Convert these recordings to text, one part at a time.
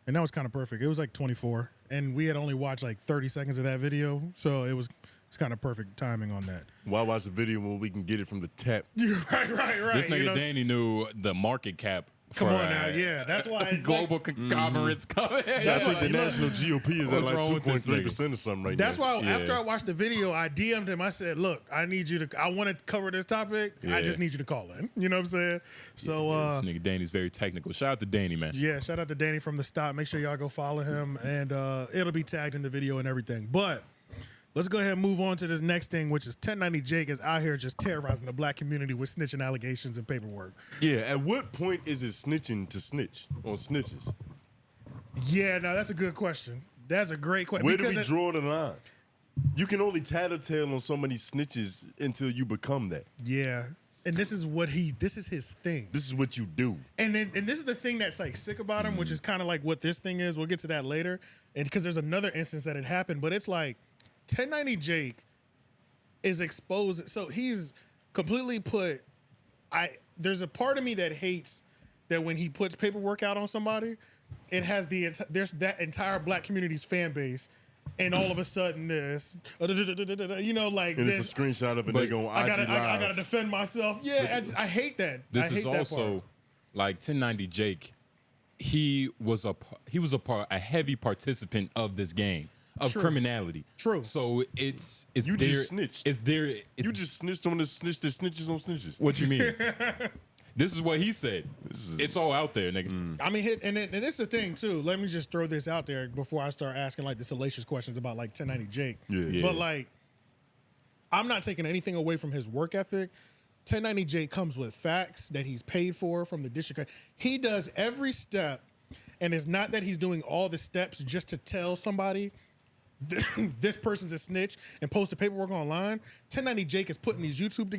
And that was kind of perfect. It was like 24, and we had only watched like 30 seconds of that video, so it's kind of perfect timing on that. Why watch the video when we can get it from the tap? right. This nigga Danny knew the market cap. Come on now, yeah. That's why global conglomerates coming. I think the national GOP is at like 2.3% or something right now. That's why after I watched the video, I DM'd him. I said, "Look, I want to cover this topic. Yeah. I just need you to call in." You know what I'm saying? So this nigga Danny's very technical. Shout out to Danny, man. Yeah, shout out to Danny from the stop. Make sure y'all go follow him, and it'll be tagged in the video and everything. But let's go ahead and move on to this next thing, which is 1090Jake is out here just terrorizing the black community with snitching allegations and paperwork. Yeah, at what point is it snitching to snitch on snitches? Yeah, no, that's a good question. That's a great question. Where do we draw the line? You can only tattletale on so many snitches until you become that. Yeah. And this is his thing. This is what you do. And this is the thing that's like sick about him, which is kind of like what this thing is. We'll get to that later. And because there's another instance that it happened, but it's like 1090Jake is exposed. So he's completely there's a part of me that hates that when he puts paperwork out on somebody, it has there's that entire black community's fan base. And all of a sudden this, you know, like and this. it's a screenshot of a nigga on IG Live. I gotta defend myself. Yeah, I hate that. This is also like 1090Jake. He was a heavy participant of this game. Of criminality. True. So it's you there. Just snitched. It's there. You just snitched on the snitches on snitches. What you mean? This is what he said. It's all out there, nigga. I mean, and it's the thing too. Let me just throw this out there before I start asking like the salacious questions about like 1090Jake. Yeah. But like, I'm not taking anything away from his work ethic. 1090Jake comes with facts that he's paid for from the district. He does every step, and it's not that he's doing all the steps just to tell somebody this person's a snitch and post the paperwork online. 1090Jake is putting these YouTube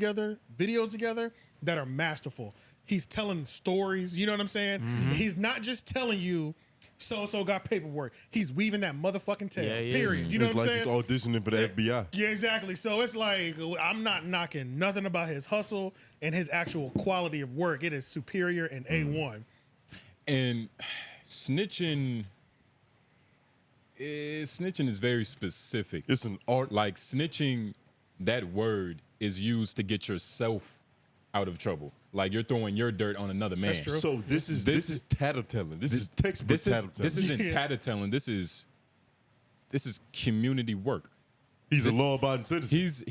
videos together that are masterful. He's telling stories, you know what I'm saying? He's not just telling you so-and-so got paperwork. He's weaving that motherfucking tail, period. You know what I'm saying? It's like he's auditioning for the FBI. Yeah, exactly. So it's like, I'm not knocking nothing about his hustle and his actual quality of work. It is superior and A1. And snitching is very specific. It's an art. Like snitching, that word is used to get yourself out of trouble. Like you're throwing your dirt on another man. That's true. So this is tattletelling. This is textbook tattletelling. This isn't tattletelling. This is community work. He's a law-abiding citizen.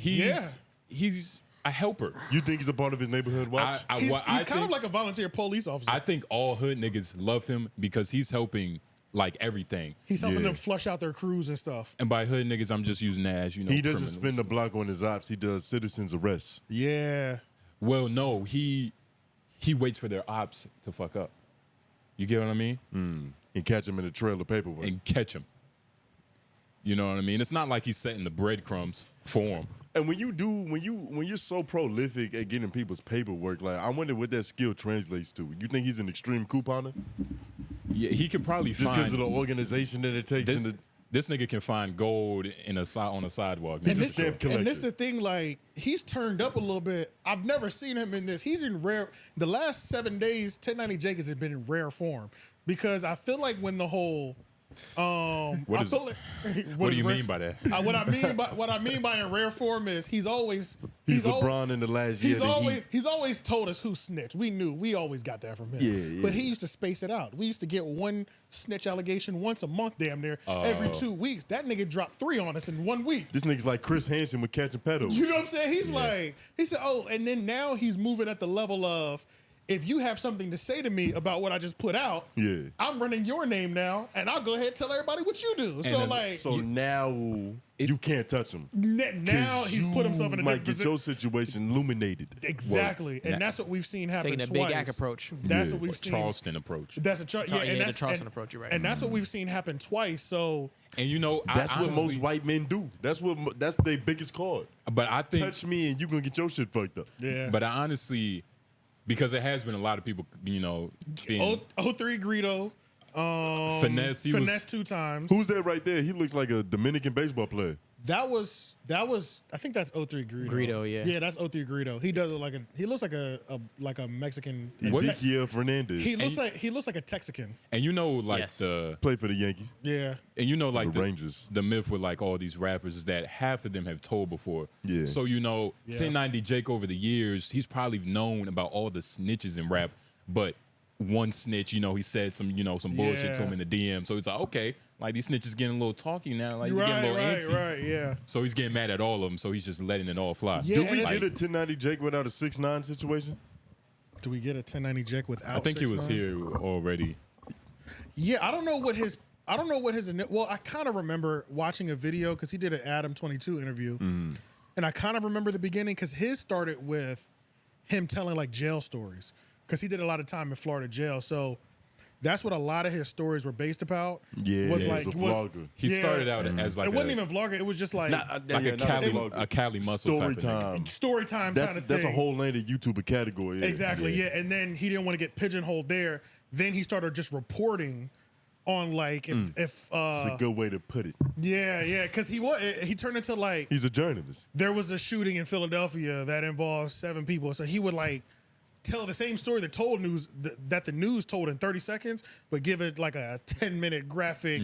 He's a helper. You think he's a part of his neighborhood watch? He's kind of like a volunteer police officer. I think all hood niggas love him because he's helping like everything. He's helping them flush out their crews and stuff. And by hood niggas, I'm just using that as, you know, he doesn't spend the block on his ops. He does citizens arrests. Yeah. Well, no, he waits for their ops to fuck up. You get what I mean? And catch him in the trail of paperwork. And catch him. You know what I mean? It's not like he's setting the breadcrumbs for him. And when you're so prolific at getting people's paperwork, like I wonder what that skill translates to. You think he's an extreme couponer? Yeah, he could probably just because of the organization that it takes. This nigga can find gold on a sidewalk. And this is the thing, like, he's turned up a little bit. I've never seen him in this. He's in rare. The last 7 days, 1090Jake has been in rare form because I feel like when the whole what do you mean by that? What I mean by in rare form is he's LeBron in the last year. He's always told us who snitched. We always got that from him. Yeah. But he used to space it out. We used to get one snitch allegation once a month, damn near every 2 weeks. That nigga dropped 3 on us in 1 week. This nigga's like Chris Hansen with catching pedos. You know what I'm saying? He's like, he said, and then now he's moving at the level of, if you have something to say to me about what I just put out, I'm running your name now, and I'll go ahead and tell everybody what you do. Now you can't touch him. Now he's put himself in a might get your situation illuminated. Exactly, and that's what we've seen happen taking a twice. Big Act approach. That's what we've seen. Charleston approach. That's a the Charleston approach. You're right. And that's what we've seen happen twice. So, and you know, that's what most white men do. That's their biggest card. But I think touch me and you gonna get your shit fucked up. Yeah. But I honestly. Because it has been a lot of people, you know, being 03 Greedo, Finesse 2Tymes. Who's that right there? He looks like a Dominican baseball player. That was I think that's '03 Greedo. Greedo, yeah. Yeah, that's '03 Greedo. He does it like he looks like a Mexican. Ezekiel Fernandez. He looks like a Texican. And you know, like Yes. Play for the Yankees. Yeah. and you know, like The Rangers. the myth with like all these rappers is that half of them have told before. Yeah. So you know, Yeah. 1090 Jake over the years, he's probably known about all the snitches in rap, but one snitch, you know, he said some bullshit to him in the DM. So he's like, okay, like these snitches getting a little talky now, like you're getting a little antsy. Right, yeah. So he's getting mad at all of them. So he's just letting it all fly. Yeah, Do and we it's- get a 1090 Jake without a 6'9" situation? Do we get a 1090 Jake without? I think he was 6'9"? here already. Yeah, I don't know what his. Well, I kind of remember watching a video because he did an Adam 22 interview, and I kind of remember the beginning because his started with him telling like jail stories because he did a lot of time in Florida jail. So that's what a lot of his stories were based about. Yeah, was he like was a what- vlogger. He Yeah. started out as like it wasn't even vlogger. It was just like a Cali muscle story type of nigga. time. story time That's kind of thing. that's a whole lane of YouTuber category. Yeah. Exactly, yeah. And then he didn't want to get pigeonholed there. Then he started just reporting on like if It's a good way to put it. yeah, because he turned into like He's a journalist. there was a shooting in Philadelphia that involved 7 people. So he would like tell the same story that the news told in 30 seconds, but give it like a 10-minute graphic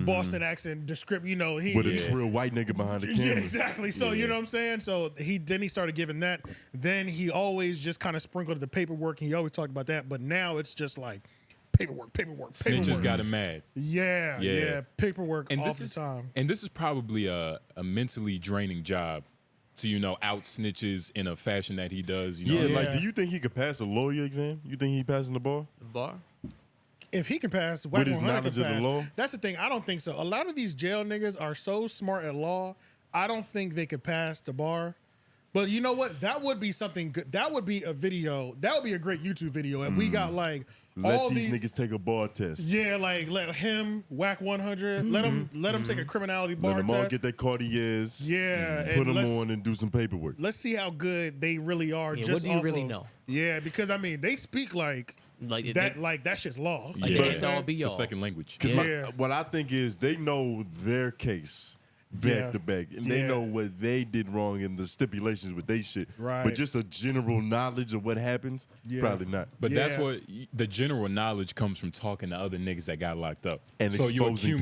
Boston accent description. You know, With a real white nigga behind the camera. yeah, exactly. So you know what I'm saying? So he started giving that. Then he always just kind of sprinkled the paperwork. And he always talked about that. But now it's just like paperwork. Snitches got him mad. Yeah. Paperwork all the time. And this is probably a mentally draining job to, you know, out snitches in a fashion that he does. You know? Yeah, Yeah. like, do you think he could pass a lawyer exam? You think he passing the bar? Bar? If he can pass, With his 100 knowledge can of the pass. law? That's the thing. I don't think so. A lot of these jail niggas are so smart at law. I don't think they could pass the bar. But you know what? That would be something good. That would be a video. That would be a great YouTube video. If we got like all Let these these niggas take a bar test. yeah, like let him Wack 100. Let him take a criminality bar Let them all test. get their Cartiers. Yeah, Put and them let's- on and do some paperwork. Let's see how good they really are. Yeah, just what do you off really of- know? Yeah, because I mean they speak like Like that. they- Like that shit's law. Like Yeah. the end all be It's a all. second language. Because Yeah. what I think is they know their case back to back, and they Yeah. know what they did wrong in the stipulations with they shit. Right. But just a general knowledge of what happens, Yeah. probably not. But that's Yeah. what the general knowledge comes from talking to other niggas that got locked up. And so you exposing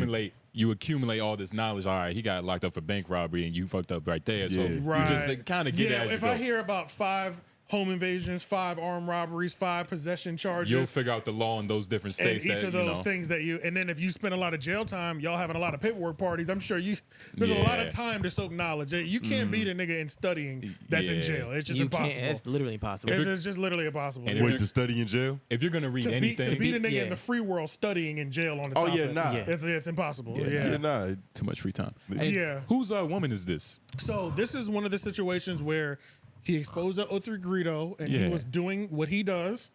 accumulate all this knowledge. All right, he got locked up for bank robbery and you fucked up right there. So Yeah. you Right. just kind of get yeah, it as if you go. I hear about 5 home invasions, 5 armed robberies, 5 possession charges, You'll figure out the law in those different and states. each that, of those you know, things that and then if you spend a lot of jail time, y'all having a lot of paperwork parties, I'm sure there's a lot Yeah. of time to soak knowledge. You can't beat a nigga in studying that's in Yeah. jail. It's just You impossible. can't. It's literally impossible. It's just literally impossible. And Yeah. if Wait, to study in jail? if you're gonna read To beat anything, a nigga Yeah. in the free world studying in jail on the Oh, topic. yeah, nah. Yeah. It's impossible. Yeah. Yeah. Yeah, nah. too much free time. Hey, Yeah. Whose woman is this? So this is one of the situations where he exposed the '03 Greedo, and he Yeah. was doing what he does,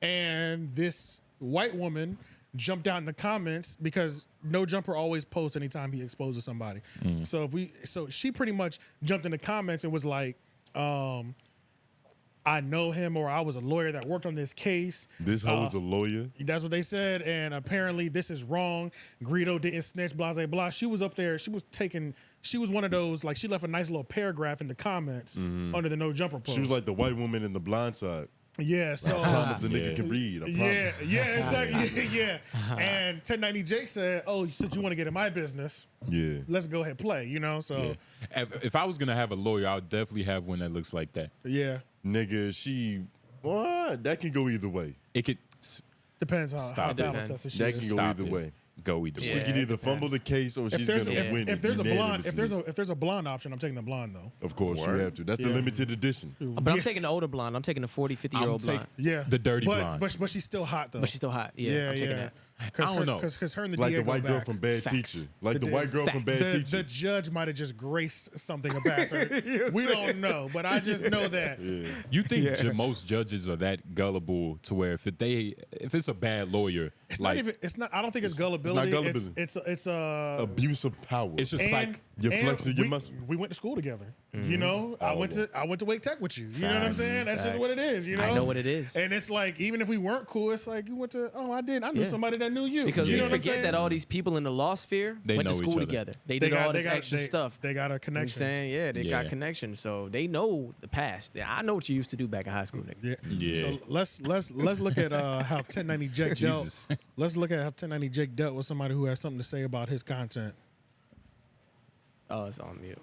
and this white woman jumped out in the comments because No Jumper always posts anytime he exposes somebody. So she pretty much jumped in the comments and was like, I know him, or I was a lawyer that worked on this case. This hoe's a lawyer. That's what they said, and apparently this is wrong. Greedo didn't snitch, blah, blah, blah. She was up there. She was one of those, like, she left a nice little paragraph in the comments under the No Jumper post. She was like the white woman in The Blind Side. yeah, so. I promise the nigga Yeah. can read. I promise. Yeah, exactly. Yeah. And 1090 Jake said, oh, you said you want to get in my business. Yeah. Let's go ahead play, you know? So, If I was gonna have a lawyer, I would definitely have one that looks like that. yeah. Nigga, what? That can go either way. It could Depends on how Stop it. battle tested she That is. can go stop either it. way. Go either She way. Yeah, can it either fumble the case or If she's there's, gonna win. if there's a blonde, unanimously. if there's a blonde option, I'm taking the blonde though. Of course, you Word. have to. That's the Yeah. limited edition. But I'm taking the older blonde. I'm taking the 40, 50-year-old I'm blonde. Yeah, The dirty but, blonde. but she's still hot though. But she's still hot. Yeah, I'm taking that. I don't know. because her and the Like DA the white go girl back. from Bad Facts. Teacher. Like the The- white girl from Bad the Teacher. judge might have just graced something past her. We don't know, but I just know that. You think most judges are that gullible to where if it's a bad lawyer, It's like not even. It's not. I don't think it's gullibility. gullibility. It's Abuse of power. it's just and You're And flexing your muscle. we went to school together. You know, I went to Wake Tech with you. You know what I'm saying? That's just what it is. You know, I know what it is. And it's like, even if we weren't cool, it's like you went to. Oh, I knew somebody that knew you. Because you we know what I'm forget saying? that all these people in the law sphere They went to know each school other. together. They did all this extra stuff. They got a You know what I'm connection. saying? Yeah, they got connections. So they know the past. I know what you used to do back in high school, nigga. Yeah. Yeah. So let's look at how 1090 Jake dealt. Jesus. Let's look at how 1090 Jake dealt with somebody who has something to say about his content. Oh, it's on mute.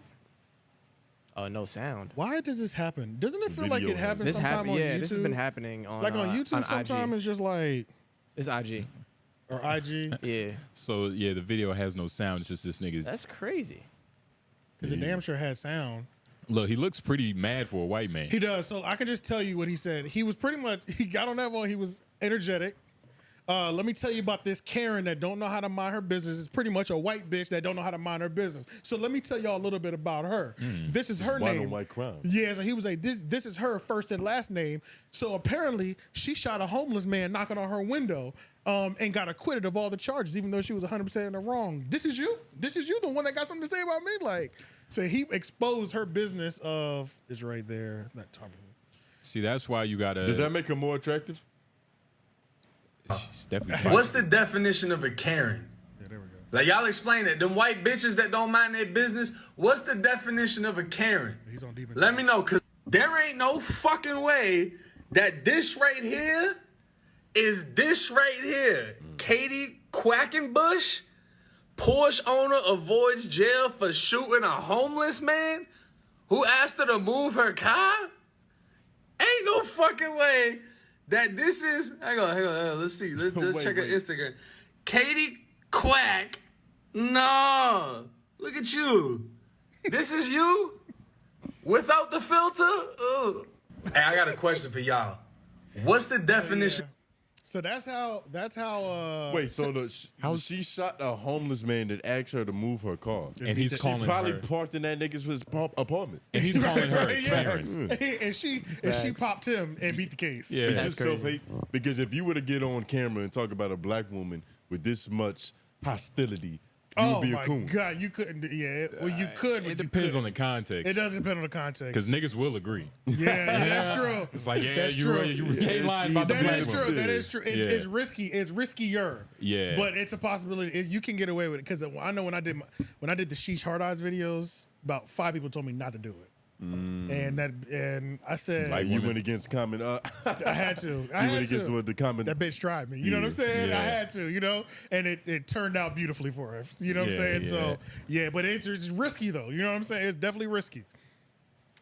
Oh, no sound. Why does this happen? Doesn't it feel like it Video happens This sometime happened. on Yeah, YouTube? this has been happening on Like on YouTube, on sometimes IG. it's just like It's IG. or IG Yeah, So yeah, the video has no sound. It's just this nigga's. that's crazy. because it damn sure had sound. Look, he looks pretty mad for a white man. He does. So I can just tell you what he said. He was pretty much. He got on that one. He was energetic. Let me tell you about this Karen that don't know how to mind her business. It's pretty much a white bitch that don't know how to mind her business. So let me tell y'all a little bit about her. This is her White name. on white crime. Yeah, so he was like, this is her first and last name. So apparently she shot a homeless man knocking on her window and got acquitted of all the charges, even though she was 100% in the wrong. This is you? This is you, the one that got something to say about me? Like, so he exposed her business of, it's right there, that top of it. See, that's why you gotta. Does that make her more attractive? She's definitely. What's the definition of a Karen? Yeah, there we go. Like, y'all explain it. Them white bitches that don't mind their business, what's the definition of a Karen? He's on deep. Let me know, because there ain't no fucking way that this right here is this right here. Katie Quackenbush, Porsche owner, avoids jail for shooting a homeless man who asked her to move her car? Ain't no fucking way that this is. Hang on. Let's see. Let's Wait, check her wait. Instagram. Katie Quack. No. Look at you. This is you? Without the filter? Ugh. Hey, I got a question for y'all. What's the definition? So that's how. Wait, so she shot a homeless man that asked her to move her car. And he's She calling probably her. parked in that nigga's apartment. And he's calling her a Yeah. Karen. and she popped him and beat the case. Yeah, It's that's just crazy. self-hate. Because if you were to get on camera and talk about a black woman with this much hostility, you would Oh be a my coon. God, you couldn't. Yeah, well, you could. But It you depends on couldn't. the context. It does depend on the context. Because niggas will agree. Yeah, that's true. It's like, yeah, That's you true. ain't lying about the That black is woman. true. That is true. It's, Yeah. it's risky. It's riskier. Yeah. But it's a possibility. You can get away with it because I know when I did the Sheesh Hard Eyes videos, about 5 people told me not to do it. And I said Like You women. went against comment. I had to. I You had went against to. what the comment. That bitch tried me. You know what I'm saying? Yeah. I had to, and it turned out beautifully for her. You know what I'm Yeah, saying? yeah. So, yeah, but it's risky though. You know what I'm saying? It's definitely risky.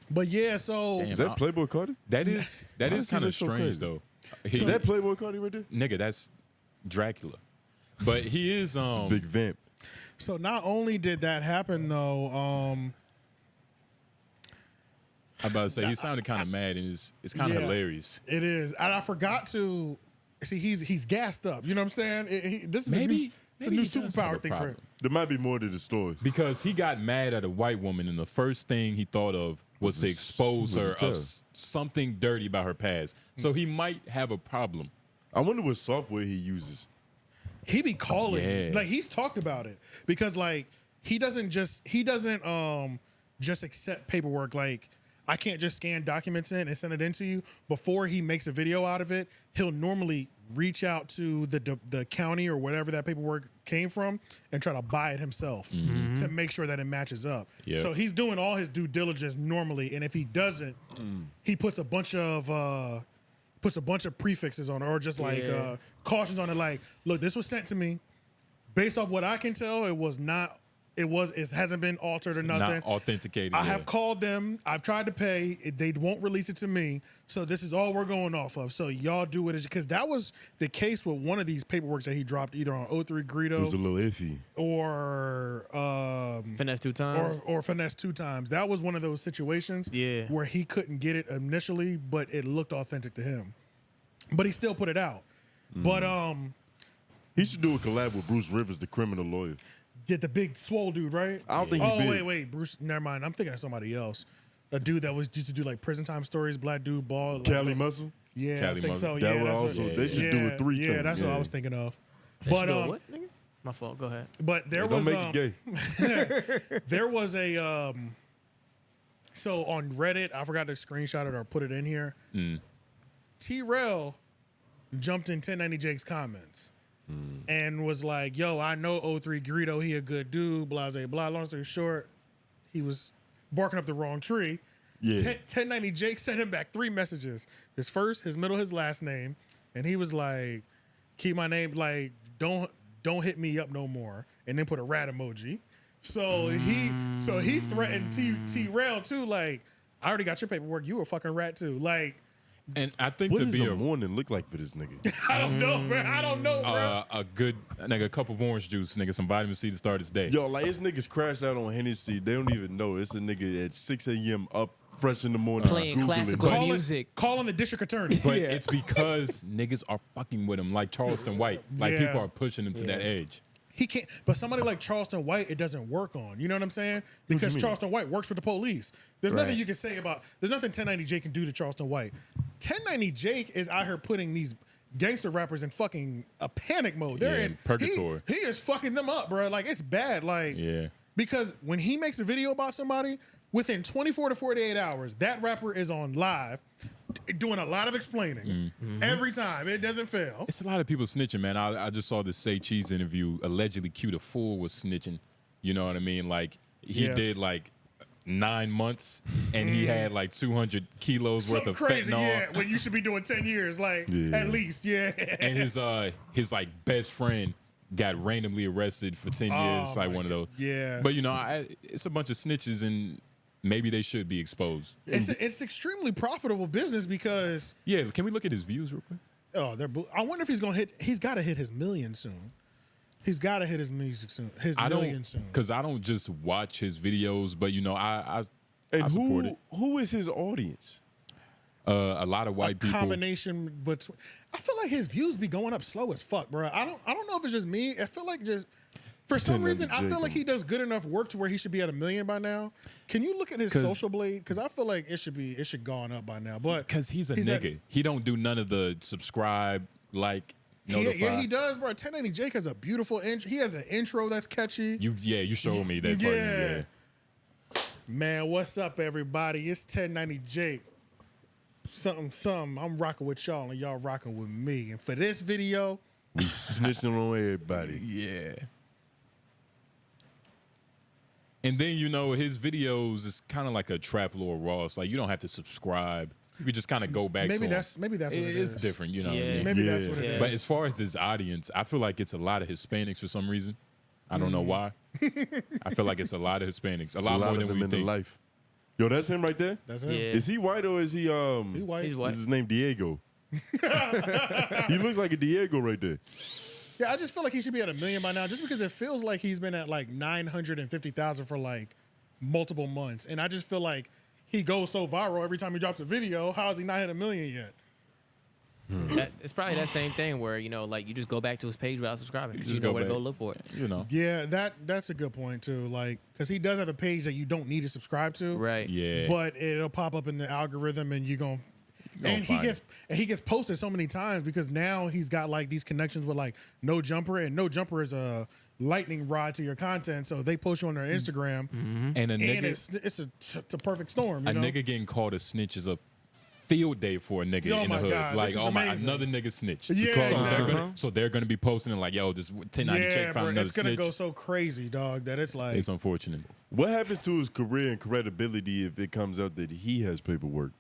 But yeah, so Is that Playboy Cardi? That is Why kind does he of look so strange crazy? though. Is that Playboy Cardi right there? Nigga, that's Dracula. But he is Big vamp. So not only did that happen though, I'm about to say he sounded kind of mad and it's kind of Yeah. hilarious. it is, and I forgot to see he's gassed up. You know what I'm saying? This is Maybe it's a new he does have a superpower thing for him. problem. There might be more to the story. Because he got mad at a white woman and the first thing he thought of was to expose was her to of tell. something dirty about her past. So he might have a problem. I wonder what software he uses. He be calling, Yeah. like he's talked about it because like he doesn't just accept paperwork. Like I can't just scan documents in and send it in to you. Before he makes a video out of it, he'll normally reach out to the county or whatever that paperwork came from and try to buy it himself to make sure that it matches up. Yeah. So he's doing all his due diligence normally, and if he doesn't, he puts a bunch of prefixes on it or just like Yeah. cautions on it. Like, look, this was sent to me. Based off what I can tell, it hasn't been altered or nothing. Not authenticated. I yeah. have called them. I've tried to pay. They won't release it to me. So this is all we're going off of. So y'all do it because that was the case with one of these paperworks that he dropped either on 03 It Greedo was a little iffy. or Finesse2Tymes. or Finesse2Tymes. That was one of those situations Yeah. where he couldn't get it initially, but it looked authentic to him. But he still put it out. But He should do a collab with Bruce Rivers, the criminal lawyer. did the big swole dude, right? I don't think he Oh, big. wait, Bruce. Never mind. I'm thinking of somebody else. A dude that used to do like prison time stories, black dude, bald. Like, Cali Muscle. Yeah, Cali I think Muscle. so. That Yeah, would that's also. what, They should do a 3 Yeah, thing. that's what I was thinking of. They should But do a what, nigga? My fault. Go ahead. But there Don't was make it gay. there was a so on Reddit, I forgot to screenshot it or put it in here. Trell jumped in 1090 Jake's comments and was like, "Yo, I know 03 Greedo, he a good dude, blah blah blah." Long story short, he was barking up the wrong tree. Yeah. 1090 Jake sent him back 3 messages: his first, his middle, his last name, and he was like, "Keep my name, like don't hit me up no more," and then put a rat emoji. So he threatened Trell too, like, "I already got your paperwork. You a fucking rat too." Like, And I think What to does be a morning look like for this nigga? I don't know, bro. I don't know, bro. a good nigga, a cup of orange juice, nigga, some vitamin C to start his day. Yo, like, it's niggas crashed out on Hennessy. They don't even know. It's a nigga at 6 a.m. up fresh in the morning. Playing Googling. classical music. Calling the district attorney. But it's because niggas are fucking with him, like Charleston White. Like Yeah. people are pushing him to that edge. He can't, but somebody like Charleston White, it doesn't work on. You know what I'm saying? Because mean? Charleston White works for the police. There's nothing Right. you can say about. There's nothing 1090 Jake can do to Charleston White. 1090 Jake is out here putting these gangster rappers in fucking a panic mode. They're Yeah, in purgatory. He is fucking them up, bro. Like, it's bad. Like, Yeah. because when he makes a video about somebody, within 24 to 48 hours, that rapper is on live doing a lot of explaining every time. It doesn't fail. It's a lot of people snitching, man. I just saw this 𝔓𝔦𝔐𝔓𝔦𝔑 interview. Allegedly, Q the Fool was snitching. You know what I mean? Like he Yeah. did like 9 months, and he had like 200 kilos worth Something of crazy, fentanyl. yeah. When you should be doing 10 years, like at least, yeah. And his like best friend got randomly arrested for 10 years. Like my one of those. yeah. But you know, it's a bunch of snitches, and maybe they should be exposed. It's extremely profitable business because Yeah. Can we look at his views real quick? I wonder if he's gonna hit. He's got to hit his million soon. He's got to hit his music soon. His million soon. Because I don't just watch his videos, but you know, I And support it. who is his audience? A lot of white people. Combination between. I feel like his views be going up slow as fuck, bro. I don't know if it's just me. I feel like just. For some 1090 reason, I feel Jake, like he does good enough work to where he should be at 1 million by now. Can you look at his social blade? Because I feel like it should gone up by now. But Because he's a at- nigga. He don't do none of the subscribe, like, notify. yeah, he does, bro. 1090 Jake has a beautiful intro. He has an intro that's catchy. You showed me that. Yeah. Yeah. Man, what's up, everybody? It's 1090 Jake. Something. I'm rocking with y'all, and y'all rocking with me. And for this video, We snitching on everybody. Yeah. And then, you know, his videos is kind of like a Trap Lord Ross. Like, you don't have to subscribe. You could just kind of go back maybe to that's him. what it is. It's different, you know. Yeah. What I mean? Maybe that's Yeah. what it is. But as far as his audience, I feel like it's a lot of Hispanics for some reason. I don't know why. I feel like it's a lot of Hispanics. A There's lot more of than them we in the think. life. Yo, that's him right there. That's him. Yeah. Is he white or is he He white. He's white. Is his name Diego? He looks like a Diego right there. Yeah, I just feel like he should be at 1 million by now, just because it feels like he's been at like 950,000 for like multiple months, and I just feel like he goes so viral every time he drops a video. How has he not hit 1 million yet? It's probably that same thing where, you know, like you just go back to his page without subscribing. You just just know go where to back. go look for it. You know. Yeah, that's a good point too. Like, because he does have a page that you don't need to subscribe to, Right. Yeah. but it'll pop up in the algorithm, and you're gonna. And he find gets posted so many times because now he's got like these connections with like No Jumper, and No Jumper is a lightning rod to your content, so they post you on their Instagram, And a and nigga, it's a perfect storm. You a know? nigga getting called a snitch is a field day for a nigga Oh in the my hood. God, Like, this is oh my, amazing. another nigga snitch. Yeah, so, exactly. they're gonna be posting it like, yo, this 1090 Yeah, check found bro, another it's gonna snitch. go so crazy, dog, that it's like It's unfortunate. What happens to his career and credibility if it comes out that he has paperwork?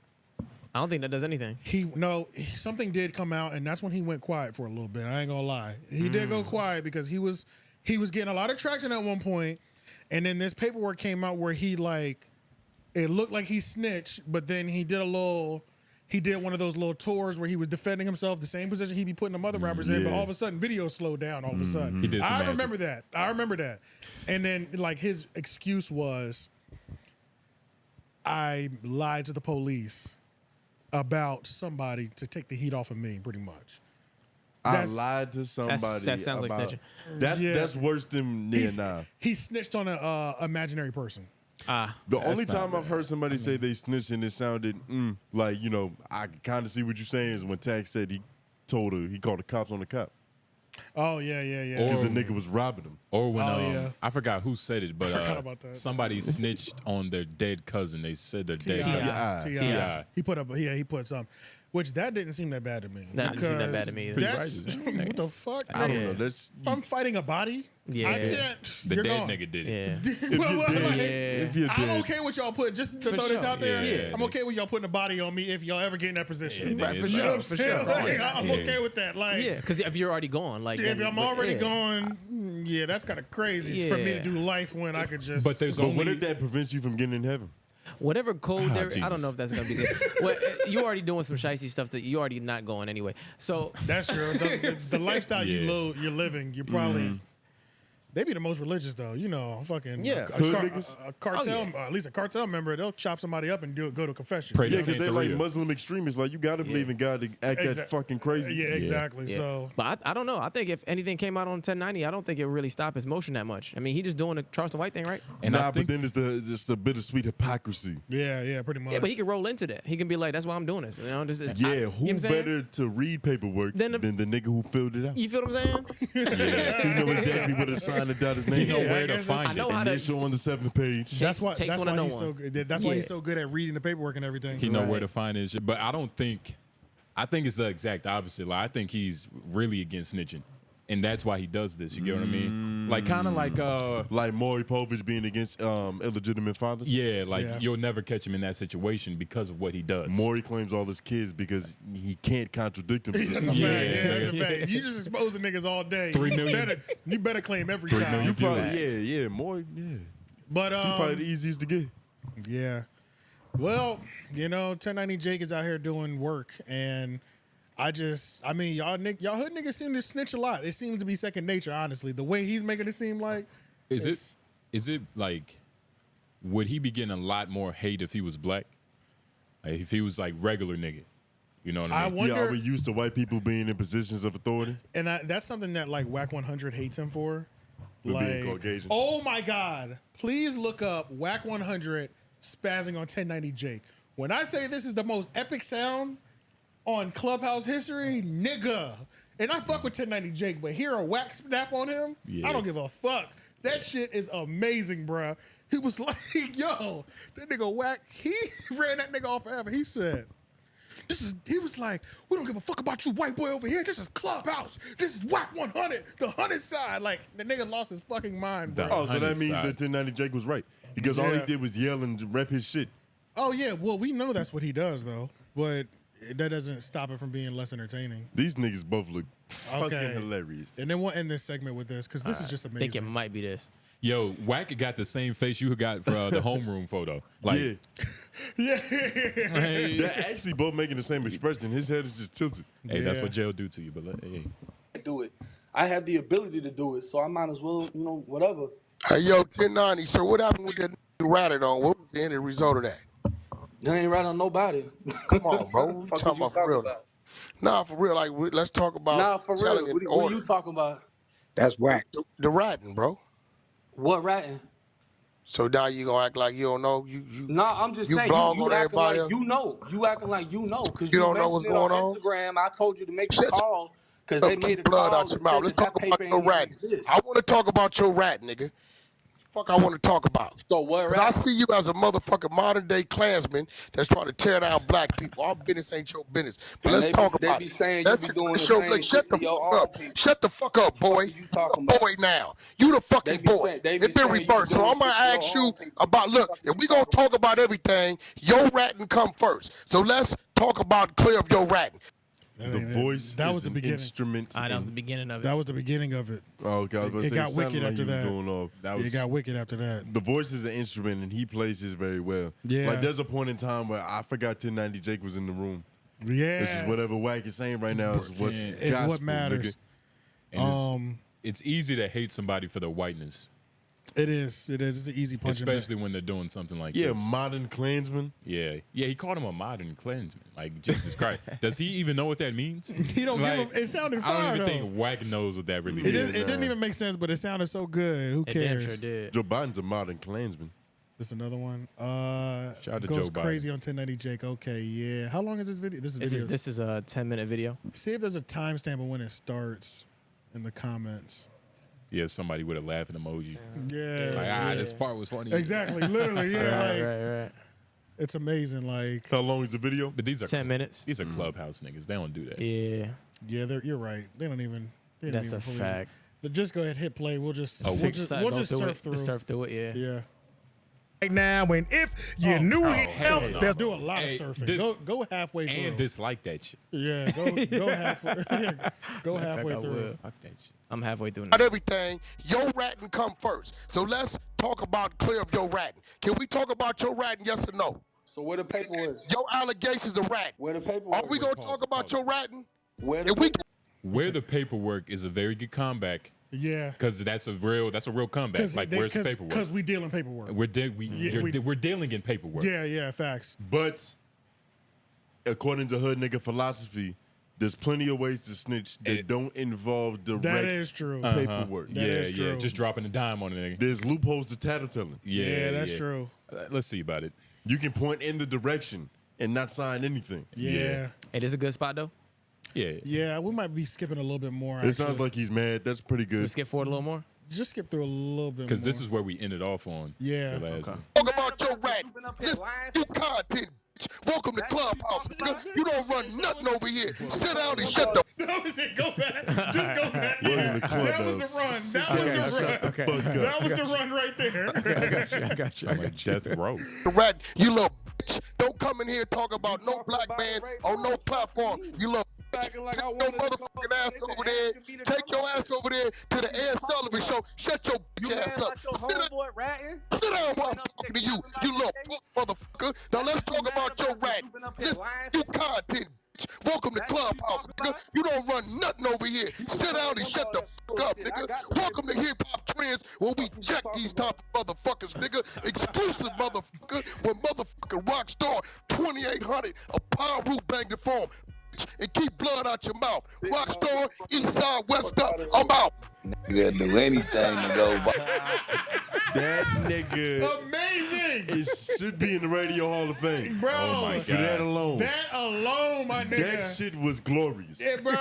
I don't think that does anything. something did come out, and that's when he went quiet for a little bit. I ain't gonna lie, he did go quiet because he was getting a lot of traction at one point, and then this paperwork came out where he like it looked like he snitched, but then he did one of those little tours where he was defending himself, the same position he be putting them other rappers in, but Yeah. all of a sudden video slowed down. All of a sudden, He did some I magic. remember that, and then like his excuse was, I lied to the police about somebody to take the heat off of me, pretty much. I That's- lied to somebody. that sounds like about, snitching. That's worse than near now. He snitched on a imaginary person. The That's only not time I've heard somebody say they snitched and it sounded like, you know, I kind of see what you're saying is when Tax said he called the cops on the cop. Oh yeah, yeah, yeah. Because the nigga was robbing him. Or when yeah. I forgot who said it, but forgot about that. somebody snitched on their dead cousin. They said their dead cousin. T.I. He put up. Yeah, he put some. Which that didn't seem that bad to me. That didn't seem that bad to me either. That's, Right. what the fuck? I don't know. That's If I'm fighting a body, Yeah. I can't. The you're dead gone. nigga did it. Yeah. if you're I'm dead. okay with y'all put just to For throw this sure. out there. Yeah. I'm okay with y'all putting a body on me if y'all ever get in that position. Yeah, Right, for it's sure, like- for Yeah, sure. like, Yeah. I'm okay with that. Like, Yeah, because if you're already gone, like if then- I'm but, already yeah. gone, yeah, that's kind of crazy for me to Yeah. do life when I could just. But there's But only what if that prevents you from getting in heaven? Whatever code there, I Jesus. don't know if that's gonna be good. Well, you already doing some shicey stuff that you already not going anyway. So That's true. The lifestyle Yeah. you're living, you're probably. They be the most religious though, you know. Fucking Yeah. Hood niggas? a cartel, Oh, yeah. at least a cartel member, they'll chop somebody up and go to confession. Pray Yeah, to because they're like Santeria. Muslim extremists. Like, you got to believe in God to act that Exact- fucking crazy. Yeah, exactly. yeah. So but I don't know. I think if anything came out on 1090, I don't think it would really stop his motion that much. I mean, he just doing the Charleston White thing, right? And I Nah, think- but then it's just the bittersweet hypocrisy. yeah, pretty much. Yeah, but he can roll into that. He can be like, "That's why I'm doing this." You know, this is Yeah, you know who what I'm saying? better to read paperwork Than than the- the nigga who filled it out? You feel what I'm saying? He know exactly where to sign and dot his name. You know Yeah, where I to guess find I know it. how to. Initial on the 7th page. that's why. takes That's one to why know he's one. so good. That's why Yeah. he's so good at reading the paperwork and everything. He know where Right. to find his shit. But I think it's the exact opposite. Like I think he's really against snitching. And that's why he does this. You get what I mean? Like kind of like Like Maury Povich being against illegitimate fathers. yeah, like Yeah. you'll never catch him in that situation because of what he does. Maury claims all his kids because he can't contradict That's a himself. fact. Yeah. Yeah, that's a fact. You just exposing niggas all day. 3 million. You better claim every 3 child. million You probably, views. yeah, Maury, yeah. But He probably the easiest to get. yeah. Well, you know, 1090 Jake is out here doing work, and I mean, y'all hood niggas seem to snitch a lot. It seems to be second nature, honestly. The way he's making it seem like. Is it like would he be getting a lot more hate if he was black? Like if he was like regular nigga. You know what I I mean? wonder, Yeah, are we used to white people being in positions of authority? and that's something that like Wack 100 hates him for. For being Caucasian. Oh my God! Please look up Wack 100 spazzing on 1090 Jake. When I say this is the most epic sound on Clubhouse history, nigga. And I fuck with 1090 Jake, but hear a Wack snap on him, Yeah. I don't give a fuck. That shit is amazing, bruh. He was like, yo, that nigga Wack, he ran that nigga off forever. He said, he was like, we don't give a fuck about you white boy over here. This is Clubhouse. This is Wack 100, the 100 side. Like, the nigga lost his fucking mind, bro. Oh, so that 100 means side. that 1090 Jake was right. Because all he Yeah. did was yell and rep his shit. Oh, yeah, well, we know that's what he does, though. But that doesn't stop it from being less entertaining. These niggas both look fucking Okay. hilarious. And then we'll end this segment with this, because this is just I think it amazing. might be this. Yo, Wack got the same face you got for the homeroom photo. Like Yeah. Yeah. hey, They're actually both making the same expression. His head is just tilted. hey, that's Yeah. what jail do to you. But hey. do it. I have the ability to do it, so I might as well, whatever. Hey, yo, 1090. So what happened with that nigga ratted on? What was the end result of that? You ain't right on nobody. Come on, bro. We Fuck talking you about for real. Nah, for real. Like, let's talk about Nah, for telling real. it What in are order. you talking about? That's whack. The ratting, bro. What ratting? So now you gonna act like you don't know? You Nah, I'm just You saying. blog You on acting everybody like else? you know. You acting like you know. Because You don't know what's mentioned it going on? Instagram, I told you to make the Shut call. Because up, they made keep a blood call out your that mouth. said Let's that talk that about paper your ain't even ratting. exist. I want to talk about your rat, nigga. Fuck, I want to talk about. So what Cause I rat? see you as a motherfucking modern day Klansman that's trying to tear down black people. Our business ain't your business. But And let's talk they about be it. saying Let's you be doing the show. same Look, shut shit the to your fuck own up. people. Shut the fuck up, boy. What are you talking You're a about? boy now. You the fucking be boy. saying- they be It's been saying you reversed. So doing I'm gonna shit to your ask you own people. about. Look, if we gonna talk about everything, your ratting come first. So let's talk about clear up your ratting. The voice That is was the an beginning. instrument. That was the beginning of it. That was the beginning of it. Oh, God. I was about to It say, got sounded wicked like after he was that. going off. That was It got wicked after that. The voice is an instrument, and he plays his very well. Yeah. Like, there's a point in time where I forgot 1090 Jake was in the room. Yeah. This is whatever Wack is saying right now is what's Yeah. It's gospel, what matters. nigga. and it's easy to hate somebody for their whiteness, It is. It's an easy punch. especially when they're doing something like Yeah, this. modern Klansman. Yeah, he called him a modern Klansman. Like Jesus Christ, does he even know what that means? He don't Like, give him. It sounded I fire don't even though. think Wack knows what that really It, means. is, it didn't even make sense, but it sounded so good. Who It damn cares? sure did. Joe Biden's a modern Klansman. This another one. Shout out to Goes Joe Biden. crazy on 1090 Jake. Okay, yeah. How long is this video? This is This video. is this is a 10-minute video. See if there's a timestamp of when it starts. in the comments. Yeah, somebody with a laughing emoji. Yeah. Like, this part was funny. Exactly. Literally. Yeah. Right. It's amazing. Like, How long is the video? But these are 10 minutes. These are clubhouse niggas. They don't do that. Yeah. yeah, you're right. They don't even. That's a fully- fact. Just go ahead, hit play. We'll just we'll Fix just, that, we'll go just through surf it. through. Surf through it, yeah. Yeah. Right now, and if you knew it hell helped, no. there's Do a lot Hey, of surfing. this- Go halfway through. And dislike that shit. Yeah, go halfway. Yeah, go halfway I through. will. Fuck that shit. I'm halfway through now. About everything, your ratting come first. So let's talk about clear of your ratting. Can we talk about your ratting, yes or no? So where the paperwork? Your allegations of ratting. Where the paperwork? Are we going to talk about your ratting? Where the If we Where the paperwork is a very good comeback Yeah. because that's a real comeback. Like, where's the paperwork? Because we deal in paperwork. We're dealing in paperwork. Yeah, facts. But according to hood nigga philosophy, there's plenty of ways to snitch that don't involve direct That is true. paperwork. That is Yeah, true. just dropping a dime on a nigga. There's loopholes to tattletelling. Yeah, that's true. Let's see about it. You can point in the direction and not sign anything. Yeah. Hey, this is a good spot though. Yeah. Yeah, we might be skipping a little bit more. It sounds like he's mad. That's pretty We good. skip forward a little more. Just skip through a little bit Because more. this is where we ended off on. Yeah. The last one. talk about your ratting, listen to content, bitch. Welcome to Clubhouse, nigga. You don't run nothing over here. Sit down and shut the That was it. Go back. Just go back. Welcome Yeah. to That was the run. Clubhouse. That was the run. Okay. That was the run right there. I got you. Sound like death row. rat, you little bitch. Don't come in here and talk about no black man on no platform. You little bitch. Take your motherfucking ass over there. Take your ass over there to the Ed Sullivan show. Shut your bitch ass up. Sit down while I'm talking to you, you little punk motherfucker. Now let's talk about your rat. Listen, you content, bitch. Welcome to Clubhouse, nigga. You don't run nothing over here. Sit down and shut the fuck up, nigga. Welcome to Hip Hop Trends, where we check these top motherfuckers, nigga. Exclusive motherfucker, with motherfucking Rockstar 2800, a power root bang the form. And keep blood out your mouth. Rockstar, east side, west up. I'm out. Nigga do anything to go by. That nigga Amazing. it should be in the Radio Hall of Fame. Bro. Oh my For that alone. That alone, my nigga. That shit was glorious. Yeah, bro.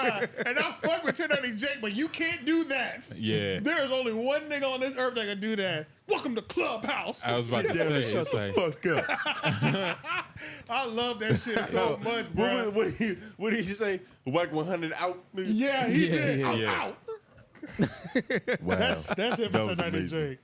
And I fuck with 1090 Jake, but you can't do that. Yeah. There's only one nigga on this earth that can do that. Welcome to Clubhouse. I was about to Damn it, say, shut it's the like, fuck up. I love that shit so much, bro. What did he say? Wack 100 out? Nigga? Yeah, he did. yeah. I'm Yeah. out. Wow. That's it for That was 1090 amazing. Jake.